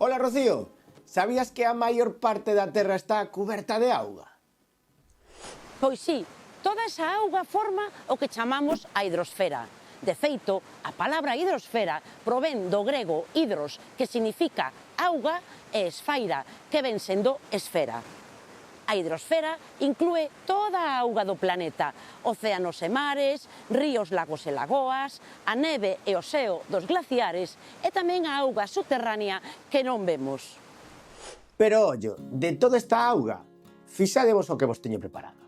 Ola, Rocío, sabías que a maior parte da Terra está cuberta de auga? Pois sí, toda esa auga forma o que chamamos a hidrosfera. De feito, a palabra hidrosfera provén do grego hidros, que significa auga, e esfaira, que ven sendo esfera. A hidrosfera inclúe toda a auga do planeta, océanos e mares, ríos, lagos e lagoas, a neve e o xeo dos glaciares e tamén a auga subterránea que non vemos. Pero, ollo, de toda esta auga, fixadevos o que vos teño preparado.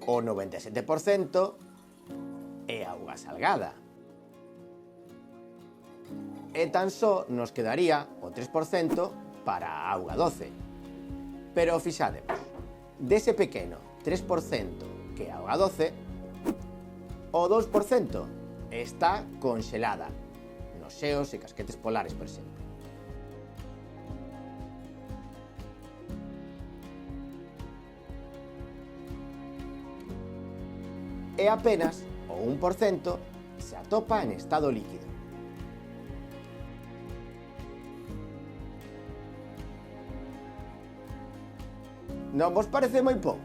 O 97% é auga salgada. E tan só nos quedaría o 3% para a auga doce. Pero fixadevos, dese pequeno 3% que é auga doce, o 2% está conxelada nos xeos e casquetes polares, por exemplo. E apenas o 1% se atopa en estado líquido. Non vos parece moi pouco?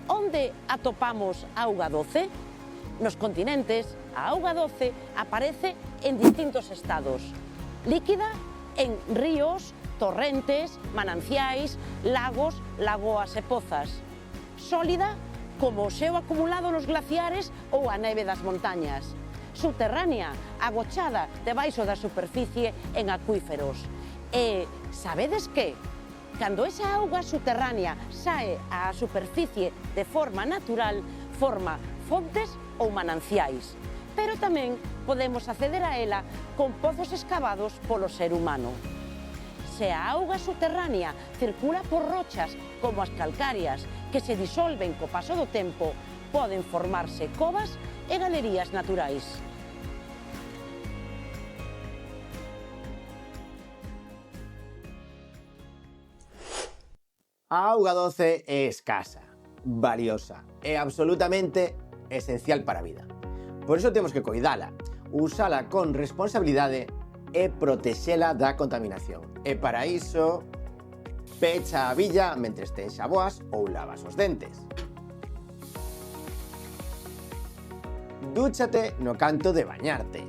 Onde atopamos auga doce? Nos continentes, a auga doce aparece en distintos estados. Líquida en ríos, torrentes, mananciais, lagos, lagoas e pozas. Sólida como o xeo acumulado nos glaciares ou a neve das montañas. Subterránea, agochada debaixo da superficie en acuíferos. E sabedes que? Cando esa auga subterránea sae á superficie de forma natural, forma fontes ou mananciais. Pero tamén podemos acceder a ela con pozos escavados polo ser humano. Se a auga subterránea circula por rochas como as calcarias que se disolven co paso do tempo, poden formarse covas e galerías naturais. A auga doce é escasa, valiosa e absolutamente esencial para a vida. Por iso temos que coidala, usala con responsabilidade e protexela da contaminación. E para iso, pecha a billa mentres te enxaboas ou lavas os dentes. Dúchate no canto de bañarte.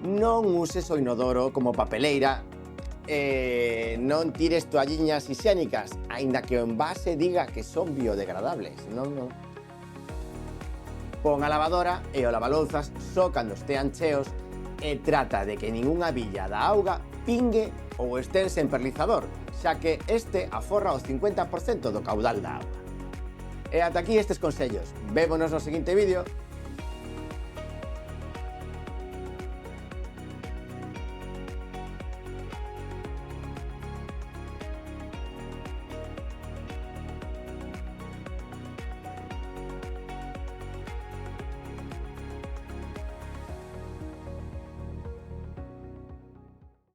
Non uses o inodoro como papeleira e non tires toalliñas hixiénicas, aínda que o envase diga que son biodegradables. Non. Pon a lavadora e o lavalouzas só cando estean cheos e trata de que ningunha billa da auga pingue ou estén sen perlizador, xa que este aforra o 50% do caudal da auga. E ata aquí estes consellos. Vémonos no seguinte vídeo.